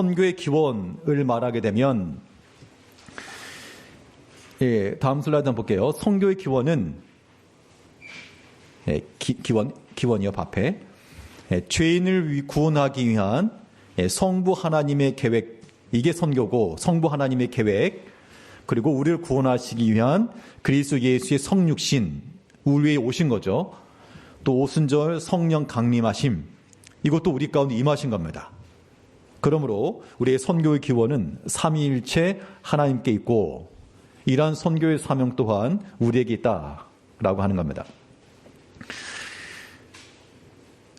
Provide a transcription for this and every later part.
선교의 기원을 말하게 되면, 다음 슬라이드 한번 볼게요. 선교의 기원은, 기원이요, 앞에. 죄인을 구원하기 위한 성부 하나님의 계획, 이게 선교고, 성부 하나님의 계획, 그리고 우리를 구원하시기 위한 그리스도 예수의 성육신, 우리 위에 오신 거죠. 또 오순절 성령 강림하심, 이것도 우리 가운데 임하신 겁니다. 그러므로 우리의 선교의 기원은 삼위일체 하나님께 있고, 이러한 선교의 사명 또한 우리에게 있다라고 하는 겁니다.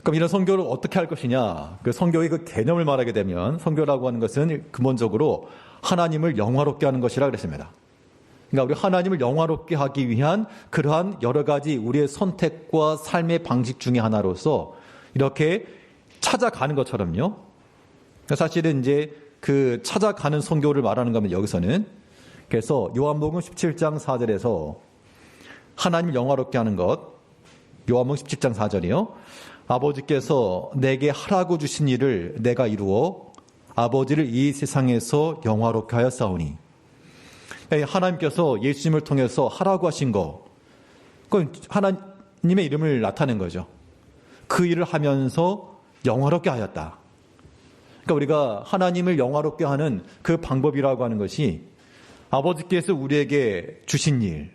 그럼 이런 선교를 어떻게 할 것이냐? 그 선교의 그 개념을 말하게 되면, 선교라고 하는 것은 근본적으로 하나님을 영화롭게 하는 것이라 그랬습니다. 그러니까 우리 하나님을 영화롭게 하기 위한 그러한 여러 가지 우리의 선택과 삶의 방식 중에 하나로서 이렇게 찾아가는 것처럼요. 사실은 이제 그 찾아가는 선교를 말하는 겁니다, 여기서는. 그래서 요한복음 17장 4절에서 하나님을 영화롭게 하는 것, 요한복음 17장 4절이요. 아버지께서 내게 하라고 주신 일을 내가 이루어 아버지를 이 세상에서 영화롭게 하였사오니. 하나님께서 예수님을 통해서 하라고 하신 거, 그건 하나님의 이름을 나타낸 거죠. 그 일을 하면서 영화롭게 하였다. 그러니까 우리가 하나님을 영화롭게 하는 그 방법이라고 하는 것이 아버지께서 우리에게 주신 일,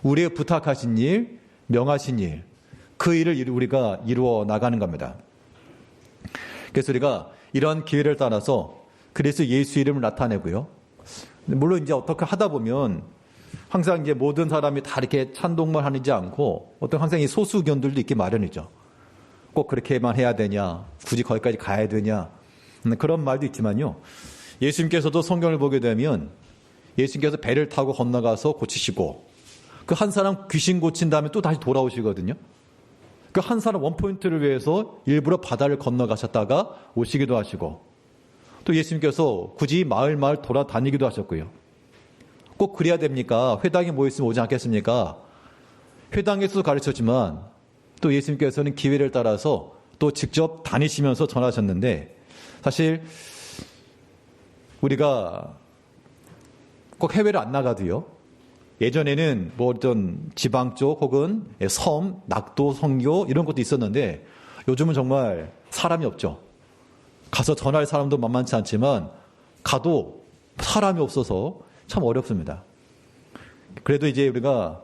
우리에게 부탁하신 일, 명하신 일, 그 일을 우리가 이루어 나가는 겁니다. 그래서 우리가 이런 기회를 따라서 그래서 예수 이름을 나타내고요. 물론 이제 어떻게 하다 보면 항상 이제 모든 사람이 다 이렇게 찬동만 하지 않고 어떤 항상 이 소수 의견들도 있기 마련이죠. 꼭 그렇게만 해야 되냐, 굳이 거기까지 가야 되냐, 그런 말도 있지만요. 예수님께서도 성경을 보게 되면 예수님께서 배를 타고 건너가서 고치시고 그 한 사람 귀신 고친 다음에 또 다시 돌아오시거든요. 그 한 사람 원포인트를 위해서 일부러 바다를 건너가셨다가 오시기도 하시고, 또 예수님께서 굳이 마을 돌아다니기도 하셨고요. 꼭 그래야 됩니까? 회당에 모였으면 오지 않겠습니까? 회당에서도 가르쳤지만 또 예수님께서는 기회를 따라서 또 직접 다니시면서 전하셨는데, 사실 우리가 꼭 해외를 안 나가도요. 예전에는 뭐 어떤 지방 쪽 혹은 섬, 낙도, 선교 이런 것도 있었는데 요즘은 정말 사람이 없죠. 가서 전할 사람도 만만치 않지만 가도 사람이 없어서 참 어렵습니다. 그래도 이제 우리가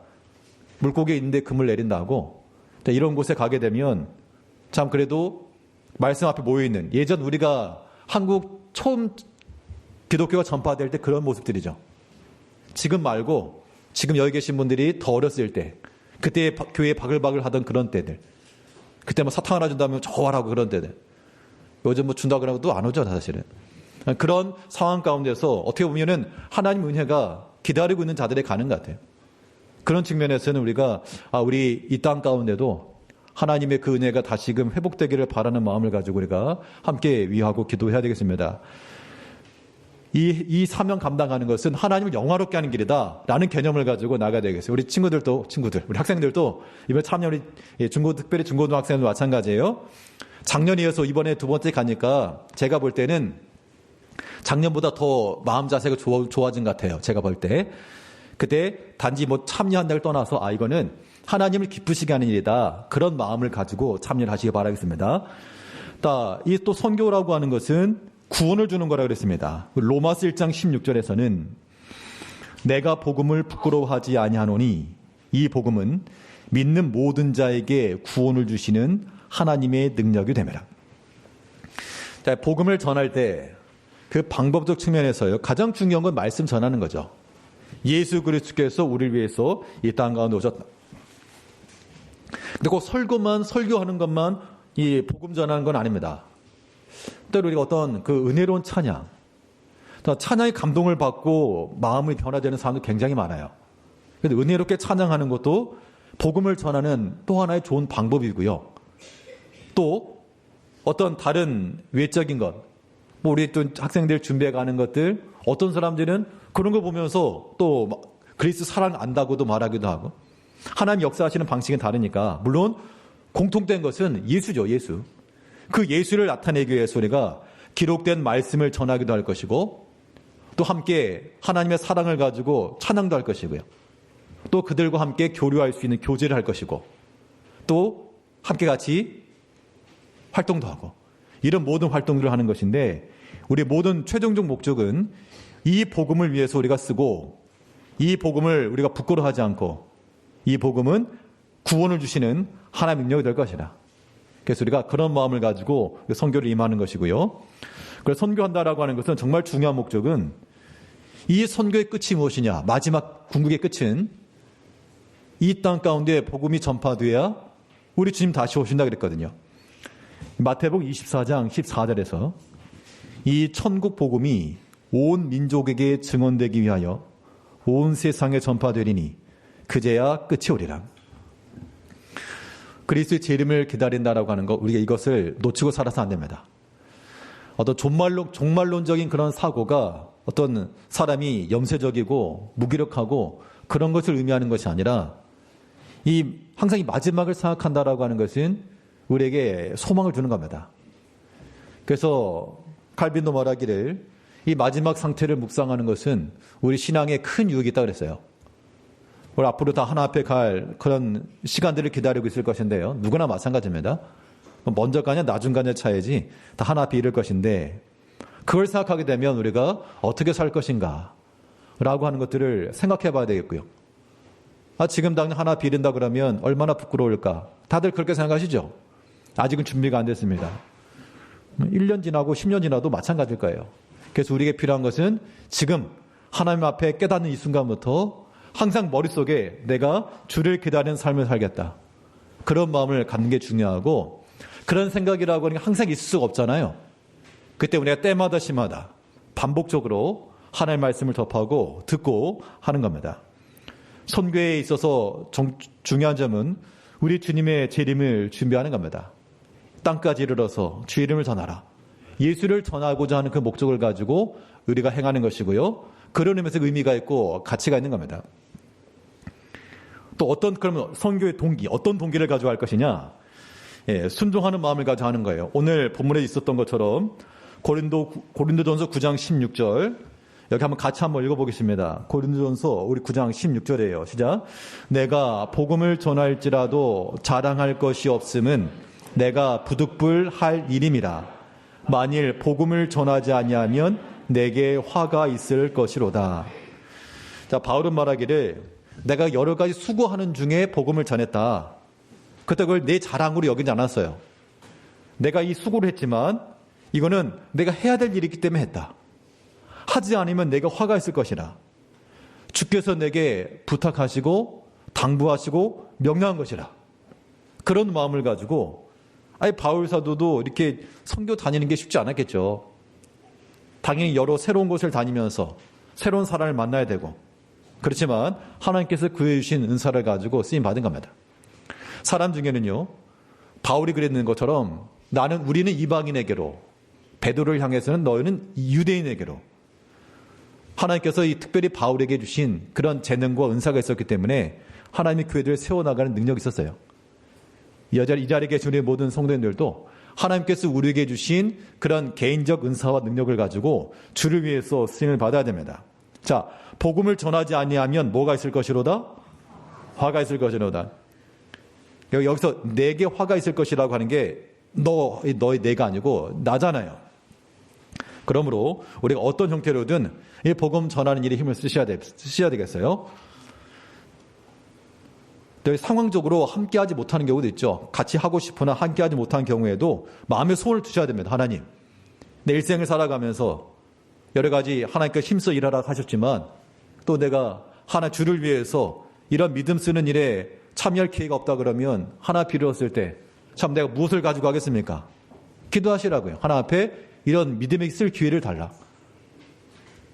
물고기 있는데 금을 내린다고 이런 곳에 가게 되면 참 그래도 말씀 앞에 모여있는, 예전 우리가 한국 처음 기독교가 전파될 때 그런 모습들이죠. 지금 말고 지금 여기 계신 분들이 더 어렸을 때, 그때 교회에 바글바글 하던 그런 때들, 그때 뭐 사탕 하나 준다면 좋아라고 그런 때들, 요즘 뭐 준다 그러고도 안 오죠, 사실은. 그런 상황 가운데서 어떻게 보면은 하나님 은혜가 기다리고 있는 자들에 가는 것 같아요. 그런 측면에서는 우리가 우리 이 땅 가운데도 하나님의 그 은혜가 다시금 회복되기를 바라는 마음을 가지고 우리가 함께 위하고 기도해야 되겠습니다. 이 사명 감당하는 것은 하나님을 영화롭게 하는 길이다 라는 개념을 가지고 나가야 되겠어요. 우리 우리 학생들도 이번에 참여, 우리 특별히 중고등학생도 마찬가지예요. 작년에 이어서 이번에 두 번째 가니까 제가 볼 때는 작년보다 더 마음 자세가 좋아진 것 같아요. 제가 볼 때. 그때 단지 뭐 참여한다를 떠나서 이거는 하나님을 기쁘시게 하는 일이다, 그런 마음을 가지고 참여를 하시기 바라겠습니다. 이 또 선교라고 하는 것은 구원을 주는 거라 그랬습니다. 로마서 1장 16절에서는 내가 복음을 부끄러워하지 아니하노니 이 복음은 믿는 모든 자에게 구원을 주시는 하나님의 능력이 됨이라. 자, 복음을 전할 때 그 방법적 측면에서요, 가장 중요한 건 말씀 전하는 거죠. 예수 그리스도께서 우리를 위해서 이 땅 가운데 오셨다. 근데 꼭 설교하는 것만 이 복음 전하는 건 아닙니다. 때로 우리가 어떤 그 은혜로운 찬양의 감동을 받고 마음이 변화되는 사람도 굉장히 많아요. 그런데 은혜롭게 찬양하는 것도 복음을 전하는 또 하나의 좋은 방법이고요. 또 어떤 다른 외적인 것, 우리 또 학생들 준비해 가는 것들, 어떤 사람들은 그런 거 보면서 또 그리스도 사랑 안다고도 말하기도 하고, 하나님 역사하시는 방식은 다르니까, 물론 공통된 것은 예수죠, 예수. 그 예수를 나타내기 위해서 우리가 기록된 말씀을 전하기도 할 것이고 또 함께 하나님의 사랑을 가지고 찬양도 할 것이고요. 또 그들과 함께 교류할 수 있는 교제를 할 것이고 또 함께 같이 활동도 하고 이런 모든 활동들을 하는 것인데 우리 모든 최종적 목적은 이 복음을 위해서 우리가 쓰고 이 복음을 우리가 부끄러워하지 않고 이 복음은 구원을 주시는 하나님의 능력이 될 것이라. 그래서 우리가 그런 마음을 가지고 선교를 임하는 것이고요. 그래서 선교한다라고 하는 것은 정말 중요한 목적은 이 선교의 끝이 무엇이냐. 마지막 궁극의 끝은 이 땅 가운데 복음이 전파돼야 우리 주님 다시 오신다 그랬거든요. 마태복음 24장 14절에서 이 천국 복음이 온 민족에게 증언되기 위하여 온 세상에 전파되리니 그제야 끝이 오리라. 그리스도의 재림을 기다린다라고 하는 것, 우리가 이것을 놓치고 살아서 안 됩니다. 어떤 종말론적인 그런 사고가 어떤 사람이 염세적이고 무기력하고 그런 것을 의미하는 것이 아니라 항상 이 마지막을 생각한다라고 하는 것은 우리에게 소망을 주는 겁니다. 그래서 칼빈도 말하기를 이 마지막 상태를 묵상하는 것은 우리 신앙에 큰 유익이 있다고 그랬어요. 우리 앞으로 다 하나 앞에 갈 그런 시간들을 기다리고 있을 것인데요. 누구나 마찬가지입니다. 먼저 가냐 나중 가냐 차이지 다 하나 앞에 이를 것인데 그걸 생각하게 되면 우리가 어떻게 살 것인가 라고 하는 것들을 생각해 봐야 되겠고요. 지금 당장 하나 앞에 이른다 그러면 얼마나 부끄러울까. 다들 그렇게 생각하시죠? 아직은 준비가 안 됐습니다. 1년 지나고 10년 지나도 마찬가지일 거예요. 그래서 우리에게 필요한 것은 지금 하나님 앞에 깨닫는 이 순간부터 항상 머릿속에 내가 주를 기다리는 삶을 살겠다. 그런 마음을 갖는 게 중요하고 그런 생각이라고 하는 게 항상 있을 수가 없잖아요. 그때 우리가 때마다 시마다 반복적으로 하나님의 말씀을 접하고 듣고 하는 겁니다. 선교에 있어서 중요한 점은 우리 주님의 재림을 준비하는 겁니다. 땅까지 이르러서 주 이름을 전하라. 예수를 전하고자 하는 그 목적을 가지고 우리가 행하는 것이고요. 그런 의미에서 의미가 있고 가치가 있는 겁니다. 또 그러면 선교의 동기, 어떤 동기를 가지고 할 것이냐? 순종하는 마음을 가지고 하는 거예요. 오늘 본문에 있었던 것처럼 고린도전서 9장 16절 여기 한번 읽어보겠습니다. 고린도전서 우리 9장 16절이에요. 시작. 내가 복음을 전할지라도 자랑할 것이 없음은 내가 부득불할 일임이라. 만일 복음을 전하지 아니하면 내게 화가 있을 것이로다. 자, 바울은 말하기를 내가 여러 가지 수고하는 중에 복음을 전했다. 그때 그걸 내 자랑으로 여기지 않았어요. 내가 이 수고를 했지만 이거는 내가 해야 될 일이기 때문에 했다. 하지 않으면 내가 화가 있을 것이라. 주께서 내게 부탁하시고 당부하시고 명령한 것이라. 그런 마음을 가지고 바울 사도도 이렇게 선교 다니는 게 쉽지 않았겠죠. 당연히 여러 새로운 곳을 다니면서 새로운 사람을 만나야 되고 그렇지만 하나님께서 구해 주신 은사를 가지고 쓰임 받은 겁니다. 사람 중에는요. 바울이 그랬는 것처럼 우리는 이방인에게로 베드로를 향해서는 너희는 유대인에게로 하나님께서 특별히 바울에게 주신 그런 재능과 은사가 있었기 때문에 하나님의 교회들을 세워나가는 능력이 있었어요. 이 자리에 계신 우리 모든 성도님들도 하나님께서 우리에게 주신 그런 개인적 은사와 능력을 가지고 주를 위해서 쓰임을 받아야 됩니다. 자, 복음을 전하지 아니하면 뭐가 있을 것이로다? 화가 있을 것이로다. 여기서 내게 화가 있을 것이라고 하는 게 너의 내가 아니고 나잖아요. 그러므로 우리가 어떤 형태로든 이 복음 전하는 일에 힘을 쓰셔야 되겠어요. 상황적으로 함께하지 못하는 경우도 있죠. 같이 하고 싶으나 함께하지 못한 경우에도 마음에 소원을 두셔야 됩니다. 하나님, 내 일생을 살아가면서 여러 가지 하나님께 힘써 일하라 하셨지만 또 내가 주를 위해서 이런 믿음 쓰는 일에 참여할 기회가 없다 그러면 하나 필요했을 때 참 내가 무엇을 가지고 하겠습니까? 기도하시라고요. 하나 앞에 이런 믿음에 쓸 기회를 달라.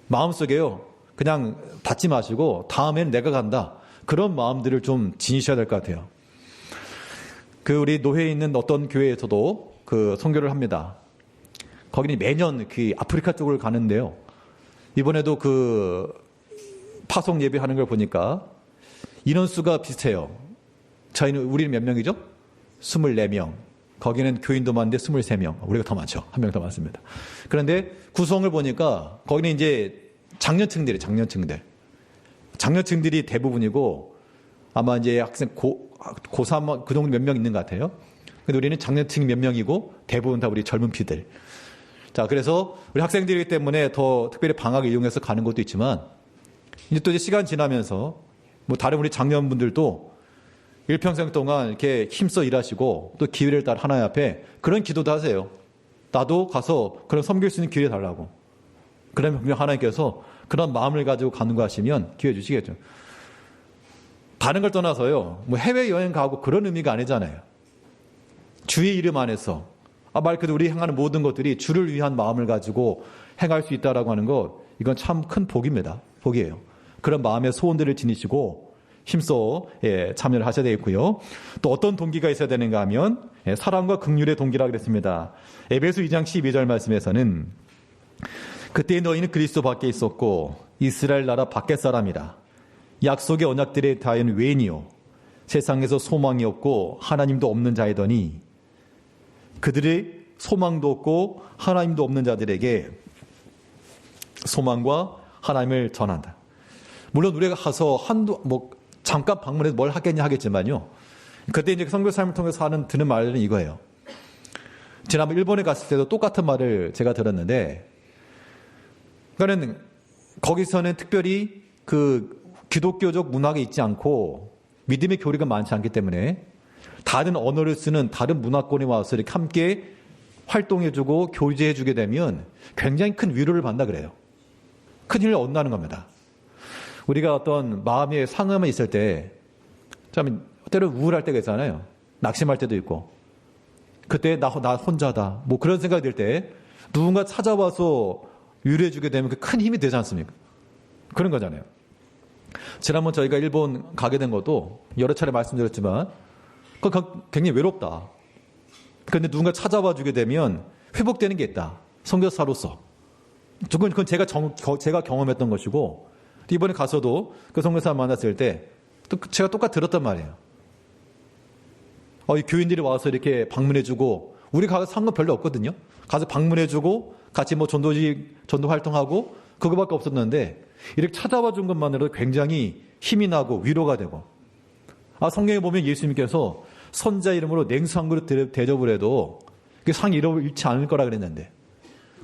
마음속에요. 그냥 닫지 마시고 다음에는 내가 간다. 그런 마음들을 좀 지니셔야 될 것 같아요. 우리 노회에 있는 어떤 교회에서도 선교를 합니다. 거기는 매년 아프리카 쪽을 가는데요. 이번에도 파송 예배하는 걸 보니까 인원수가 비슷해요. 우리는 몇 명이죠? 24명. 거기는 교인도 많은데 23명. 우리가 더 많죠. 한 명 더 많습니다. 그런데 구성을 보니까 거기는 이제 장년층들이 장년층들이 대부분이고 아마 이제 학생 고3 그 정도 몇 명 있는 것 같아요. 근데 우리는 장년층이 몇 명이고 대부분 다 우리 젊은 피들. 자, 그래서 우리 학생들이기 때문에 더 특별히 방학을 이용해서 가는 것도 있지만 이제 또 이제 시간 지나면서 뭐 다른 우리 장년분들도 일평생 동안 이렇게 힘써 일하시고 또 기회를 따라 하나님 앞에 그런 기도도 하세요. 나도 가서 그런 섬길 수 있는 기회 달라고. 그러면 분명 하나님께서 그런 마음을 가지고 가는 거 하시면 기회 주시겠죠. 다른 걸 떠나서요. 뭐 해외여행 가고 그런 의미가 아니잖아요. 주의 이름 안에서 말 그대로 우리 행하는 모든 것들이 주를 위한 마음을 가지고 행할 수 있다라고 하는 것, 이건 참 큰 복입니다. 복이에요. 그런 마음의 소원들을 지니시고 힘써 참여를 하셔야 되겠고요. 또 어떤 동기가 있어야 되는가 하면 사랑과 긍휼의 동기라 그랬습니다. 에베소 2장 12절 말씀에서는 그때 너희는 그리스도 밖에 있었고 이스라엘 나라 밖의 사람이라 약속의 언약들에 대하여는 외인이요 세상에서 소망이 없고 하나님도 없는 자이더니 그들의 소망도 없고 하나님도 없는 자들에게 소망과 하나님을 전한다. 물론 우리가 가서 잠깐 방문해서 뭘 하겠냐 하겠지만요. 그때 이제 선교 삶을 통해서 드는 말은 이거예요. 지난번 일본에 갔을 때도 똑같은 말을 제가 들었는데, 그러니까는 거기서는 특별히 그 기독교적 문화가 있지 않고 믿음의 교리가 많지 않기 때문에 다른 언어를 쓰는 다른 문화권에 와서 이렇게 함께 활동해주고 교제해주게 되면 굉장히 큰 위로를 받는다 그래요. 큰 힘을 얻는다는 겁니다. 우리가 어떤 마음의 상함이 있을 때, 참 때로 우울할 때가 있잖아요. 낙심할 때도 있고. 그때 나 혼자다. 뭐 그런 생각이 들 때 누군가 찾아와서 위로해주게 되면 그 큰 힘이 되지 않습니까? 그런 거잖아요. 지난번 저희가 일본 가게 된 것도 여러 차례 말씀드렸지만 굉장히 외롭다. 그런데 누군가 찾아와 주게 되면 회복되는 게 있다. 선교사로서. 그건 제가 경험했던 것이고, 이번에 가서도 그 선교사 만났을 때 또 제가 똑같이 들었단 말이에요. 이 교인들이 와서 이렇게 방문해주고, 우리 가서 상관 별로 없거든요. 가서 방문해주고 같이 뭐 전도 활동하고 그거밖에 없었는데 이렇게 찾아와 준 것만으로도 굉장히 힘이 나고 위로가 되고. 성경에 보면 예수님께서 선자 이름으로 냉수 한 그릇 대접을 해도 그 상이 잃지 않을 거라 그랬는데,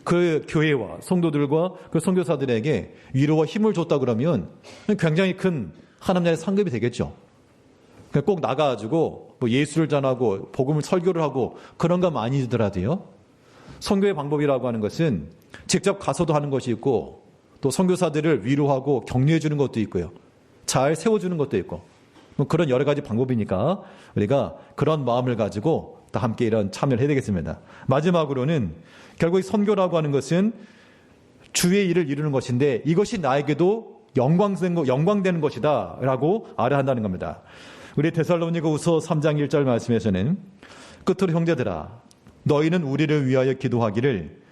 그 교회와 성도들과 그 선교사들에게 위로와 힘을 줬다 그러면 굉장히 큰 하나님 나라의 상급이 되겠죠. 꼭 나가가지고 뭐 예수를 전하고 복음을 설교를 하고 그런 거 많이 주더라도요. 선교의 방법이라고 하는 것은 직접 가서도 하는 것이 있고, 또 선교사들을 위로하고 격려해 주는 것도 있고요. 잘 세워주는 것도 있고, 뭐 그런 여러 가지 방법이니까 우리가 그런 마음을 가지고 다 함께 이런 참여를 해야 되겠습니다. 마지막으로는 결국 선교라고 하는 것은 주의 일을 이루는 것인데 이것이 나에게도 영광되는 것이다 라고 알아야 한다는 겁니다. 우리 데살로니가후서 3장 1절 말씀에서는 끝으로 형제들아 너희는 우리를 위하여 기도하기를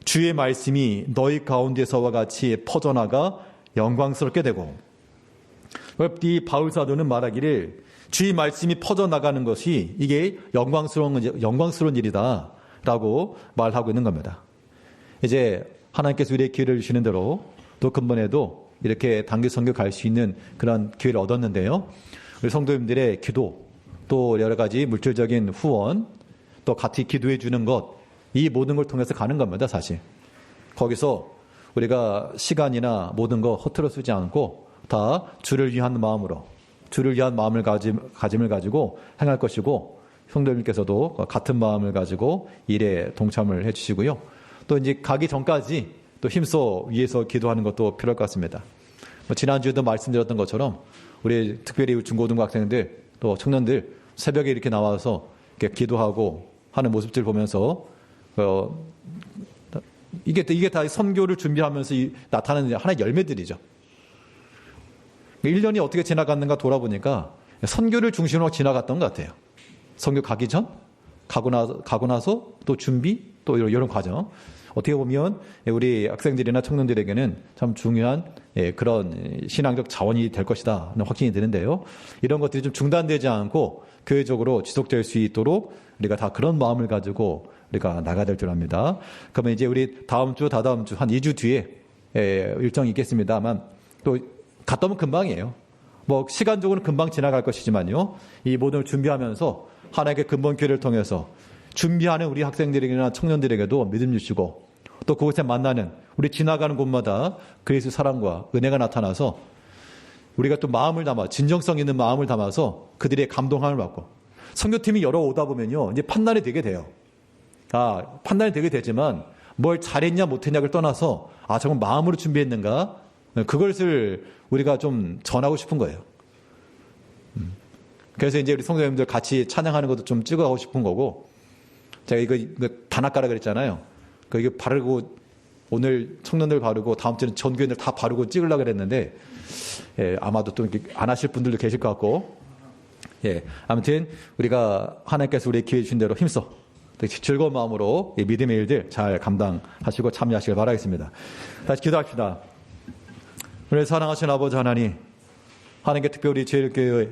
주의 말씀이 너희 가운데서와 같이 퍼져나가 영광스럽게 되고, 이 바울 사도는 말하기를 주의 말씀이 퍼져나가는 것이 이게 영광스러운 일이다 라고 말하고 있는 겁니다. 이제 하나님께서 우리의 기회를 주시는 대로 또 근본에도 이렇게 단기 선교 갈 수 있는 그런 기회를 얻었는데요. 우리 성도님들의 기도, 또 여러 가지 물질적인 후원, 또 같이 기도해 주는 것, 이 모든 걸 통해서 가는 겁니다, 사실. 거기서 우리가 시간이나 모든 거 허투루 쓰지 않고 다 주를 위한 마음으로, 주를 위한 마음을 가짐을 가지고 행할 것이고, 성도님께서도 같은 마음을 가지고 일에 동참을 해주시고요. 또 이제 가기 전까지 또 힘써 위해서 기도하는 것도 필요할 것 같습니다. 지난주에도 말씀드렸던 것처럼 우리 특별히 중고등부 학생들 또 청년들 새벽에 이렇게 나와서 이렇게 기도하고 하는 모습들 보면서 이게 다 선교를 준비하면서 나타나는 하나의 열매들이죠. 1년이 어떻게 지나갔는가 돌아보니까 선교를 중심으로 지나갔던 것 같아요. 선교 가기 전, 가고 나서 또 준비, 또 이런 과정. 어떻게 보면 우리 학생들이나 청년들에게는 참 중요한 그런 신앙적 자원이 될 것이다 하는 확신이 드는데요. 이런 것들이 좀 중단되지 않고 교회적으로 지속될 수 있도록 우리가 다 그런 마음을 가지고 우리가 나가야 될 줄 압니다. 그러면 이제 우리 다음 주, 다다음 주, 한 2주 뒤에 일정이 있겠습니다만 또 갔다 오면 금방이에요. 뭐 시간적으로는 금방 지나갈 것이지만요. 이 모든 걸 준비하면서 하나님의 근본교회를 통해서 준비하는 우리 학생들에게나 청년들에게도 믿음 주시고 또 그곳에 만나는 우리 지나가는 곳마다 그리스도의 사랑과 은혜가 나타나서 우리가 또 마음을 담아 진정성 있는 마음을 담아서 그들의 감동함을 받고 선교팀이 여러 오다 보면요. 이제 판단이 되게 돼요. 판단이 되게 되지만 뭘 잘했냐 못했냐를 떠나서 정말 마음으로 준비했는가 그것을 우리가 좀 전하고 싶은 거예요. 그래서 이제 우리 성도님들 같이 찬양하는 것도 좀 찍어가고 싶은 거고 제가 이거 단아까라 그랬잖아요. 이거 바르고 오늘 청년들 바르고 다음 주는 전교인들 다 바르고 찍으려고 그랬는데 아마도 또 안 하실 분들도 계실 것 같고 아무튼 우리가 하나님께서 우리의 기회 주신 대로 힘써 즐거운 마음으로 믿음의 일들 잘 감당하시고 참여하시길 바라겠습니다. 다시 기도합시다. 우리 사랑하신 아버지 하나님, 하나님께 특별히 제일교회